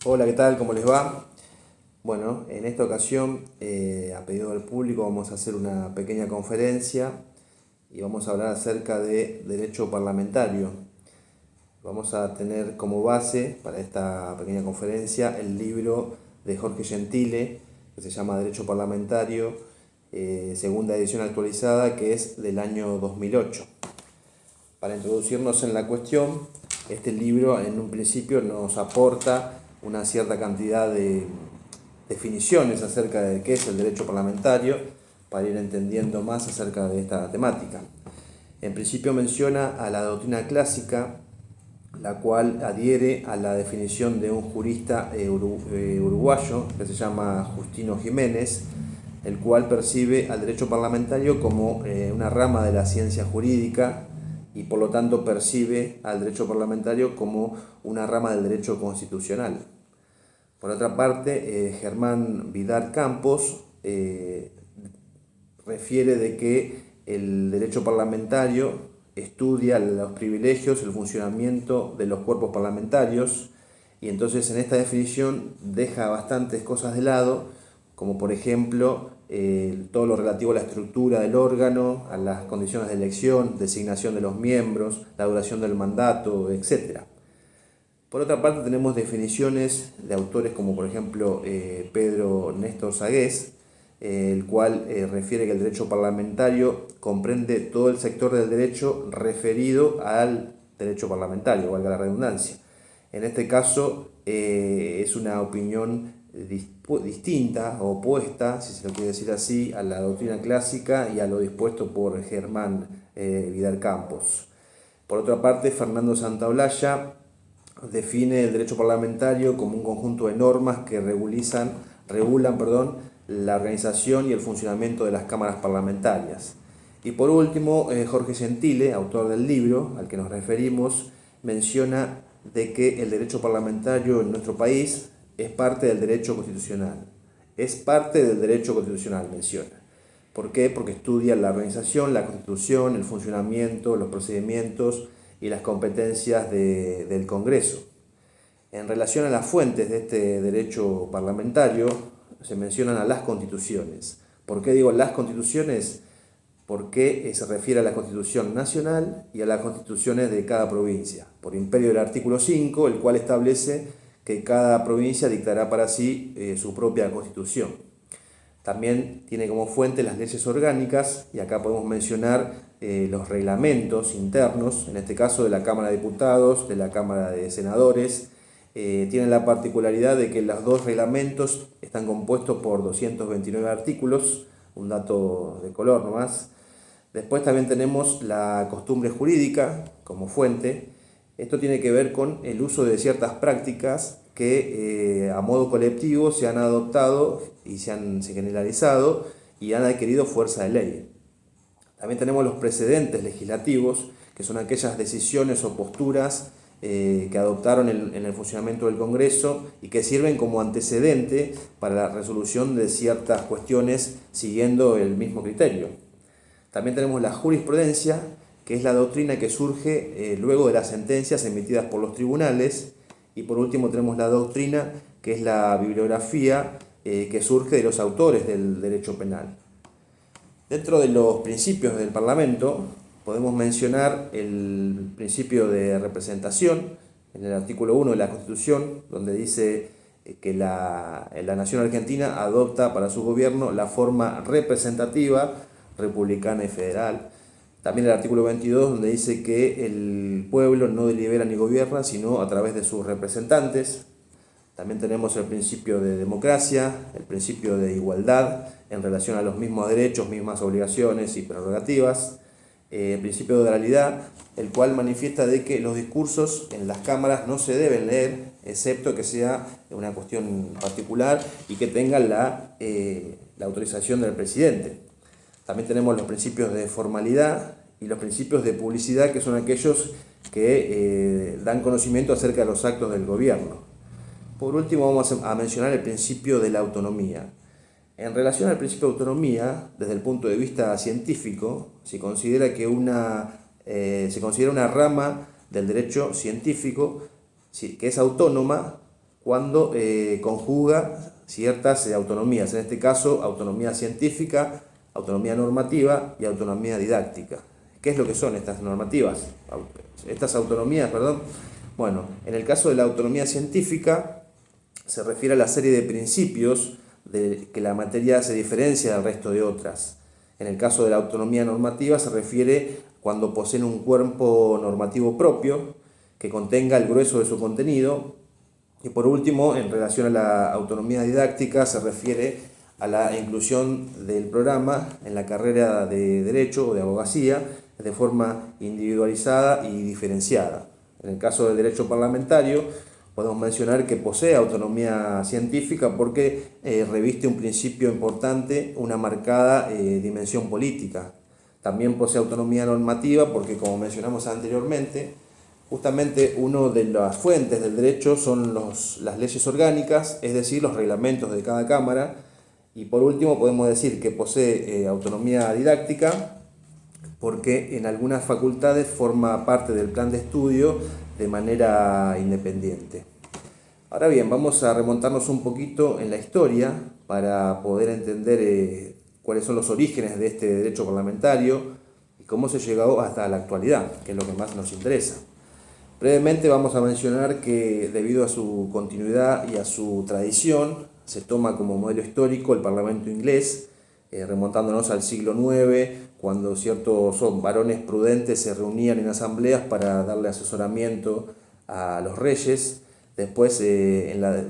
Hola, ¿qué tal? ¿Cómo les va? Bueno, en esta ocasión, a pedido del público, vamos a hacer una pequeña conferencia y vamos a hablar acerca de derecho parlamentario. Vamos a tener como base para esta pequeña conferencia el libro de Jorge Gentile, que se llama Derecho Parlamentario, segunda edición actualizada, que es del año 2008. Para introducirnos en la cuestión, este libro en un principio nos aporta una cierta cantidad de definiciones acerca de qué es el derecho parlamentario para ir entendiendo más acerca de esta temática. En principio menciona a la doctrina clásica, la cual adhiere a la definición de un jurista uruguayo que se llama Justino Jiménez, el cual percibe al derecho parlamentario como una rama de la ciencia jurídica y por lo tanto percibe al derecho parlamentario como una rama del derecho constitucional. Por otra parte, Germán Vidal Campos refiere de que el derecho parlamentario estudia los privilegios, el funcionamiento de los cuerpos parlamentarios, y entonces en esta definición deja bastantes cosas de lado, como por ejemplo todo lo relativo a la estructura del órgano, a las condiciones de elección, designación de los miembros, la duración del mandato, etc. Por otra parte tenemos definiciones de autores como por ejemplo Pedro Néstor Sagués, el cual refiere que el derecho parlamentario comprende todo el sector del derecho referido al derecho parlamentario, valga la redundancia. En este caso es una opinión distinta o opuesta, si se lo quiere decir así, a la doctrina clásica y a lo dispuesto por Germán Vidal Campos. Por otra parte, Fernando Santaolalla define el derecho parlamentario como un conjunto de normas que regulan la organización y el funcionamiento de las cámaras parlamentarias. Y por último, Jorge Gentile, autor del libro al que nos referimos, menciona de que el derecho parlamentario en nuestro país es parte del derecho constitucional. Es parte del derecho constitucional, menciona. ¿Por qué? Porque estudia la organización, la constitución, el funcionamiento, los procedimientos y las competencias del Congreso. En relación a las fuentes de este derecho parlamentario, se mencionan a las constituciones. ¿Por qué digo las constituciones? Porque se refiere a la Constitución Nacional y a las constituciones de cada provincia, por imperio del artículo 5, el cual establece que cada provincia dictará para sí su propia constitución. También tiene como fuente las leyes orgánicas, y acá podemos mencionar los reglamentos internos, en este caso de la Cámara de Diputados, de la Cámara de Senadores. Tienen la particularidad de que los dos reglamentos están compuestos por 229 artículos, un dato de color nomás. Después también tenemos la costumbre jurídica como fuente. Esto tiene que ver con el uso de ciertas prácticas que a modo colectivo se han adoptado y se han generalizado y han adquirido fuerza de ley. También tenemos los precedentes legislativos, que son aquellas decisiones o posturas que adoptaron en el funcionamiento del Congreso y que sirven como antecedente para la resolución de ciertas cuestiones siguiendo el mismo criterio. También tenemos la jurisprudencia, que es la doctrina que surge luego de las sentencias emitidas por los tribunales. Y por último tenemos la doctrina, que es la bibliografía que surge de los autores del derecho penal. Dentro de los principios del Parlamento podemos mencionar el principio de representación en el artículo 1 de la Constitución, donde dice que la nación argentina adopta para su gobierno la forma representativa, republicana y federal. También el artículo 22, donde dice que el pueblo no delibera ni gobierna, sino a través de sus representantes. También tenemos el principio de democracia, el principio de igualdad en relación a los mismos derechos, mismas obligaciones y prerrogativas. El principio de oralidad, el cual manifiesta de que los discursos en las cámaras no se deben leer, excepto que sea una cuestión particular y que tengan la autorización del presidente. También tenemos los principios de formalidad y los principios de publicidad, que son aquellos que dan conocimiento acerca de los actos del gobierno. Por último vamos a mencionar el principio de la autonomía. En relación al principio de autonomía, desde el punto de vista científico, se considera una rama del derecho científico que es autónoma cuando conjuga ciertas autonomías, en este caso autonomía científica, autonomía normativa y autonomía didáctica. ¿Qué es lo que son estas normativas? Estas autonomías, perdón. Bueno, en el caso de la autonomía científica se refiere a la serie de principios de que la materia se diferencia del resto de otras. En el caso de la autonomía normativa se refiere cuando poseen un cuerpo normativo propio que contenga el grueso de su contenido. Y por último, en relación a la autonomía didáctica, se refiere a la inclusión del programa en la carrera de Derecho o de Abogacía de forma individualizada y diferenciada. En el caso del derecho parlamentario, podemos mencionar que posee autonomía científica porque reviste un principio importante, una marcada dimensión política. También posee autonomía normativa porque, como mencionamos anteriormente, justamente una de las fuentes del derecho son las leyes orgánicas, es decir, los reglamentos de cada cámara. Y por último podemos decir que posee autonomía didáctica porque en algunas facultades forma parte del plan de estudio de manera independiente. Ahora bien, vamos a remontarnos un poquito en la historia para poder entender cuáles son los orígenes de este derecho parlamentario y cómo se llegó hasta la actualidad, que es lo que más nos interesa. Brevemente vamos a mencionar que debido a su continuidad y a su tradición, se toma como modelo histórico el Parlamento inglés, remontándonos al siglo IX, cuando ciertos varones prudentes se reunían en asambleas para darle asesoramiento a los reyes. Después,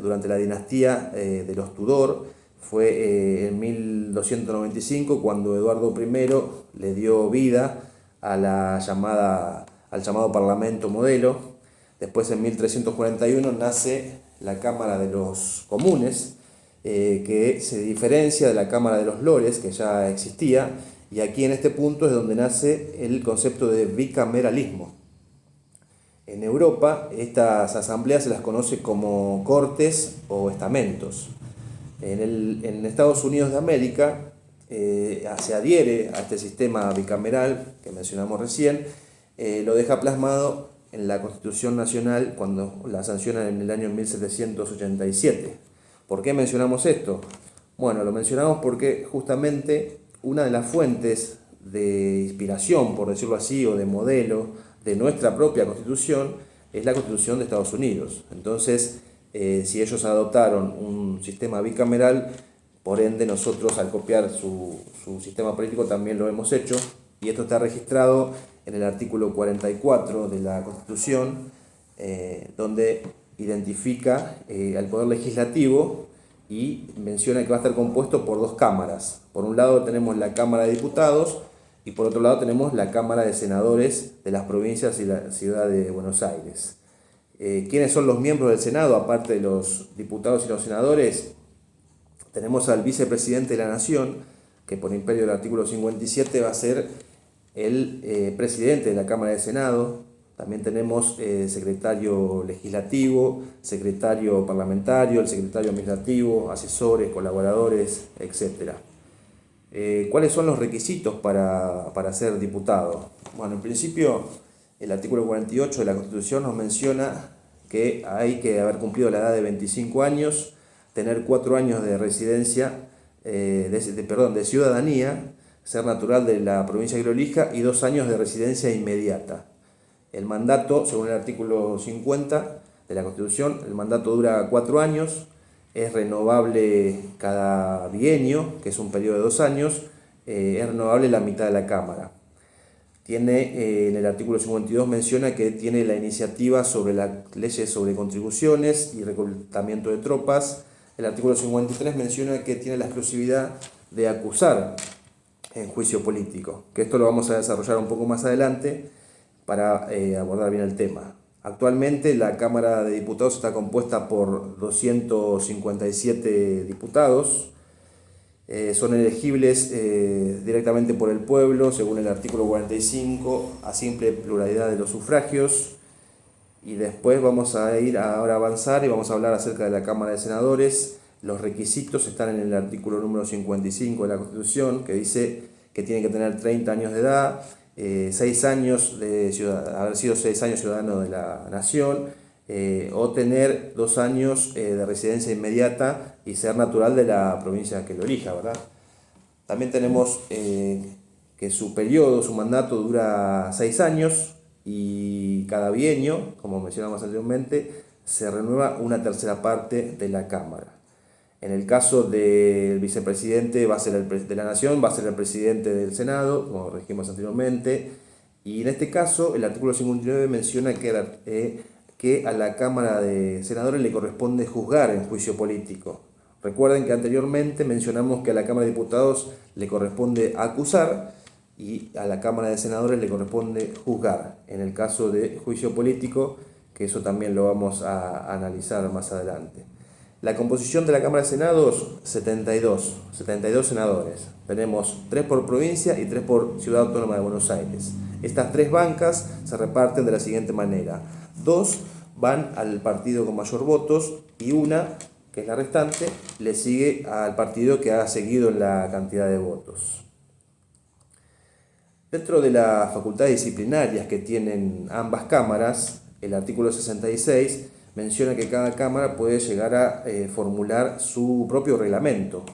durante la dinastía de los Tudor, fue en 1295 cuando Eduardo I le dio vida a al llamado Parlamento Modelo. Después, en 1341, nace la Cámara de los Comunes, que se diferencia de la Cámara de los Lores, que ya existía, y aquí en este punto es donde nace el concepto de bicameralismo. En Europa, estas asambleas se las conoce como cortes o estamentos. En Estados Unidos de América se adhiere a este sistema bicameral que mencionamos recién, lo deja plasmado en la Constitución Nacional cuando la sancionan en el año 1787. ¿Por qué mencionamos esto? Bueno, lo mencionamos porque justamente una de las fuentes de inspiración, por decirlo así, o de modelo de nuestra propia Constitución es la Constitución de Estados Unidos. Entonces, si ellos adoptaron un sistema bicameral, por ende nosotros al copiar su sistema político también lo hemos hecho, y esto está registrado en el artículo 44 de la Constitución, donde identifica al Poder Legislativo y menciona que va a estar compuesto por dos cámaras. Por un lado tenemos la Cámara de Diputados y por otro lado tenemos la Cámara de Senadores de las provincias y la ciudad de Buenos Aires. ¿Quiénes son los miembros del Senado? Aparte de los diputados y los senadores, tenemos al vicepresidente de la Nación, que por imperio del artículo 57 va a ser el presidente de la Cámara de Senado. También tenemos secretario legislativo, secretario parlamentario, el secretario administrativo, asesores, colaboradores, etc. ¿Cuáles son los requisitos para ser diputado? Bueno, en principio el artículo 48 de la Constitución nos menciona que hay que haber cumplido la edad de 25 años, tener 4 años de residencia, de ciudadanía, ser natural de la provincia de Lolija y 2 años de residencia inmediata. El mandato, según el artículo 50 de la Constitución, el mandato dura 4 años, es renovable cada bienio, que es un periodo de 2 años, es renovable la mitad de la Cámara. Tiene, en el artículo 52 menciona que tiene la iniciativa sobre las leyes sobre contribuciones y reclutamiento de tropas. El artículo 53 menciona que tiene la exclusividad de acusar en juicio político, que esto lo vamos a desarrollar un poco más adelante para abordar bien el tema. Actualmente la Cámara de Diputados está compuesta por 257 diputados. Son elegibles directamente por el pueblo, según el artículo 45, a simple pluralidad de los sufragios. Y después vamos a ir ahora a avanzar y vamos a hablar acerca de la Cámara de Senadores. Los requisitos están en el artículo número 55 de la Constitución, que dice que tiene que tener 30 años de edad, 6 años haber sido 6 años ciudadano de la nación, o tener 2 años de residencia inmediata y ser natural de la provincia que lo elija, ¿verdad? También tenemos que su periodo, su mandato dura 6 años y cada bienio, como mencionamos anteriormente, se renueva una tercera parte de la Cámara. En el caso del vicepresidente va a ser de la Nación, va a ser el presidente del Senado, como dijimos anteriormente, y en este caso el artículo 59 menciona que a la Cámara de Senadores le corresponde juzgar en juicio político. Recuerden que anteriormente mencionamos que a la Cámara de Diputados le corresponde acusar y a la Cámara de Senadores le corresponde juzgar. En el caso de juicio político, que eso también lo vamos a analizar más adelante. La composición de la Cámara de Senados, 72 senadores. Tenemos 3 por provincia y 3 por Ciudad Autónoma de Buenos Aires. Estas 3 bancas se reparten de la siguiente manera. 2 van al partido con mayor votos y una, que es la restante, le sigue al partido que ha seguido en la cantidad de votos. Dentro de las facultades disciplinarias que tienen ambas cámaras, el artículo 66 menciona que cada cámara puede llegar a formular su propio reglamento,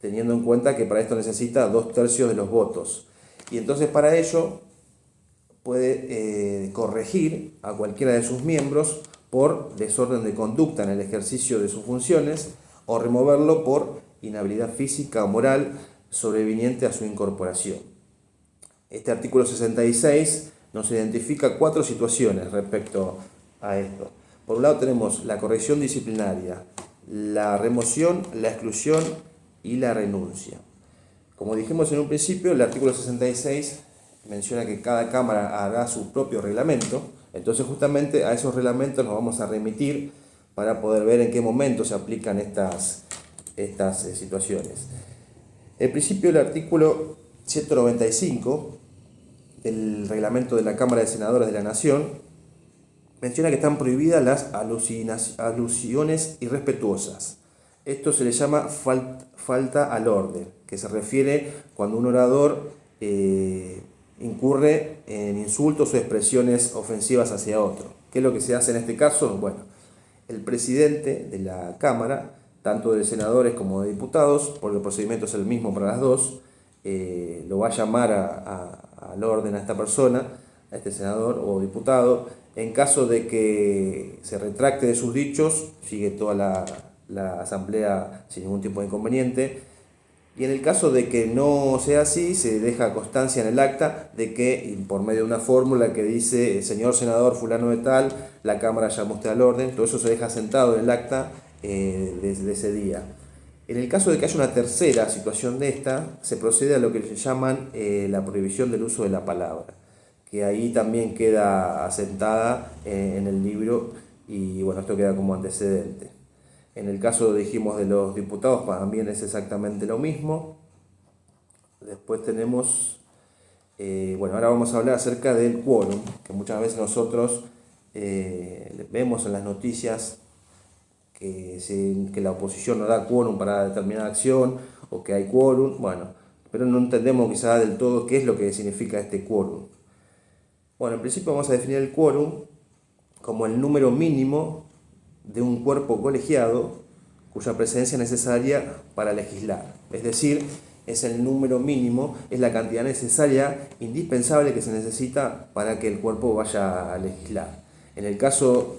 teniendo en cuenta que para esto necesita 2/3 de los votos. Y entonces para ello puede corregir a cualquiera de sus miembros por desorden de conducta en el ejercicio de sus funciones o removerlo por inhabilidad física o moral sobreviniente a su incorporación. Este artículo 66 nos identifica 4 situaciones respecto a esto. Por un lado tenemos la corrección disciplinaria, la remoción, la exclusión y la renuncia. Como dijimos en un principio, el artículo 66 menciona que cada cámara hará su propio reglamento, entonces justamente a esos reglamentos nos vamos a remitir para poder ver en qué momento se aplican estas situaciones. En principio, el artículo 195 del reglamento de la Cámara de Senadores de la Nación menciona que están prohibidas las alusiones irrespetuosas. Esto se le llama falta al orden, que se refiere cuando un orador incurre en insultos o expresiones ofensivas hacia otro. ¿Qué es lo que se hace en este caso? Bueno, el presidente de la Cámara, tanto de senadores como de diputados, porque el procedimiento es el mismo para las dos, lo va a llamar al orden a esta persona, a este senador o diputado. En caso de que se retracte de sus dichos, sigue toda la asamblea sin ningún tipo de inconveniente. Y en el caso de que no sea así, se deja constancia en el acta de que, por medio de una fórmula que dice, señor senador fulano de tal, la Cámara llama usted al orden, todo eso se deja sentado en el acta desde ese día. En el caso de que haya una tercera situación de esta, se procede a lo que se llaman la prohibición del uso de la palabra, que ahí también queda asentada en el libro y bueno, esto queda como antecedente. En el caso, dijimos, de los diputados también es exactamente lo mismo. Después tenemos, bueno, ahora vamos a hablar acerca del quórum, que muchas veces nosotros vemos en las noticias que la oposición no da quórum para determinada acción o que hay quórum, bueno, pero no entendemos quizá del todo qué es lo que significa este quórum. Bueno, en principio vamos a definir el quórum como el número mínimo de un cuerpo colegiado cuya presencia es necesaria para legislar. Es decir, es el número mínimo, es la cantidad necesaria, indispensable que se necesita para que el cuerpo vaya a legislar. En el caso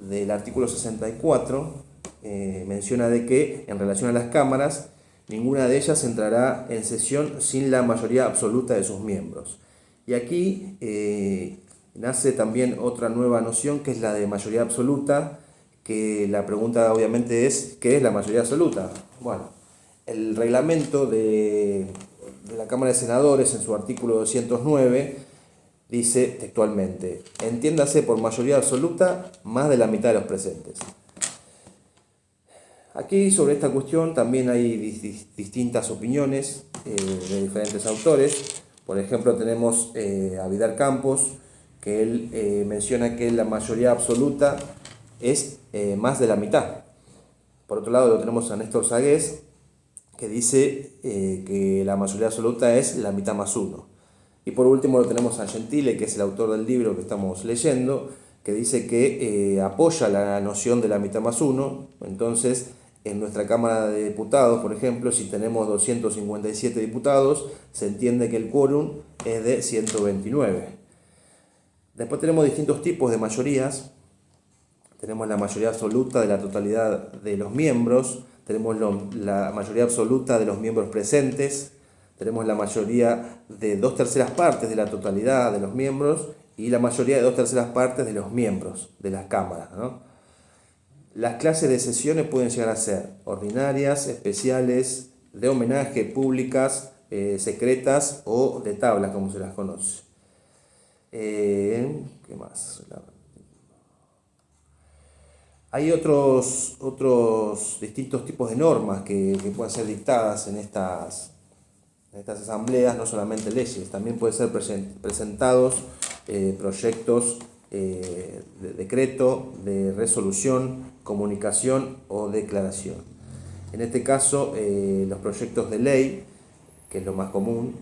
del artículo 64, menciona de que en relación a las cámaras, ninguna de ellas entrará en sesión sin la mayoría absoluta de sus miembros. Y aquí nace también otra nueva noción que es la de mayoría absoluta, que la pregunta obviamente es, ¿qué es la mayoría absoluta? Bueno, el reglamento de la Cámara de Senadores en su artículo 209 dice textualmente, entiéndase por mayoría absoluta más de la mitad de los presentes. Aquí sobre esta cuestión también hay distintas opiniones de diferentes autores. Por ejemplo, tenemos a Vidal Campos, que él menciona que la mayoría absoluta es más de la mitad. Por otro lado, lo tenemos a Néstor Sagués, que dice que la mayoría absoluta es la mitad más uno. Y por último lo tenemos a Gentile, que es el autor del libro que estamos leyendo, que dice que apoya la noción de la mitad más uno. Entonces, en nuestra Cámara de Diputados, por ejemplo, si tenemos 257 diputados, se entiende que el quórum es de 129. Después tenemos distintos tipos de mayorías. Tenemos la mayoría absoluta de la totalidad de los miembros, tenemos la mayoría absoluta de los miembros presentes, tenemos la mayoría de 2/3 partes de la totalidad de los miembros y la mayoría de 2/3 partes de los miembros de las cámaras, ¿no? Las clases de sesiones pueden llegar a ser ordinarias, especiales, de homenaje, públicas, secretas o de tablas, como se las conoce. ¿Qué más? Hay otros distintos tipos de normas que pueden ser dictadas en estas asambleas, no solamente leyes, también pueden ser presentados proyectos de decreto, de resolución, comunicación o declaración. En este caso, los proyectos de ley, que es lo más común,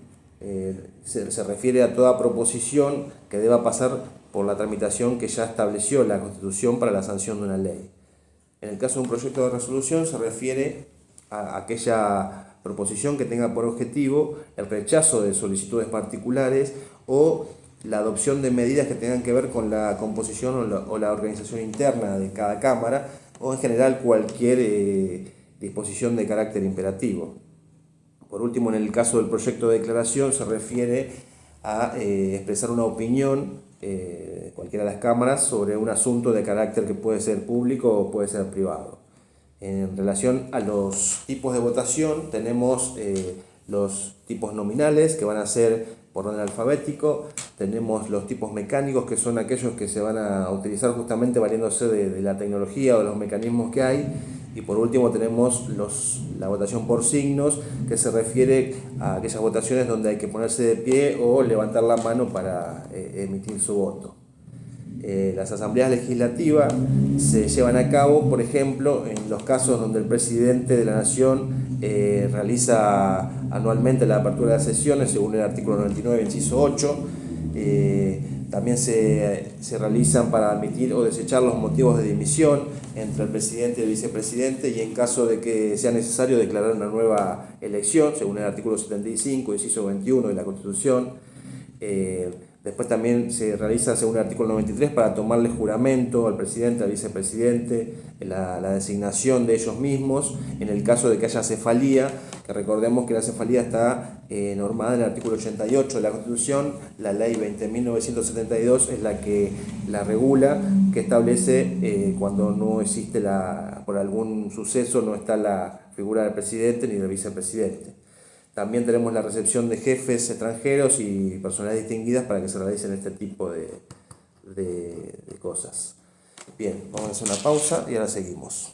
se refiere a toda proposición que deba pasar por la tramitación que ya estableció la Constitución para la sanción de una ley. En el caso de un proyecto de resolución se refiere a aquella proposición que tenga por objetivo el rechazo de solicitudes particulares o la adopción de medidas que tengan que ver con la composición o la organización interna de cada Cámara o en general cualquier disposición de carácter imperativo. Por último, en el caso del proyecto de declaración se refiere a expresar una opinión, cualquiera de las cámaras, sobre un asunto de carácter que puede ser público o puede ser privado. En relación a los tipos de votación, tenemos los tipos nominales, que van a ser por orden alfabético, tenemos los tipos mecánicos, que son aquellos que se van a utilizar justamente valiéndose de la tecnología o de los mecanismos que hay, y por último tenemos la votación por signos, que se refiere a aquellas votaciones donde hay que ponerse de pie o levantar la mano para emitir su voto. Las asambleas legislativas se llevan a cabo, por ejemplo, en los casos donde el presidente de la Nación realiza anualmente la apertura de sesiones, según el artículo 99, inciso 8. También se realizan para admitir o desechar los motivos de dimisión entre el presidente y el vicepresidente, y en caso de que sea necesario declarar una nueva elección, según el artículo 75, inciso 21 de la Constitución. Después también se realiza, según el artículo 93, para tomarle juramento al presidente, al vicepresidente, la designación de ellos mismos, en el caso de que haya cefalía, que recordemos que la cefalía está normada en el artículo 88 de la Constitución. La ley 20.972 es la que la regula, que establece cuando no existe, por algún suceso, no está la figura del presidente ni del vicepresidente. También tenemos la recepción de jefes extranjeros y personalidades distinguidas para que se realicen este tipo de cosas. Bien, vamos a hacer una pausa y ahora seguimos.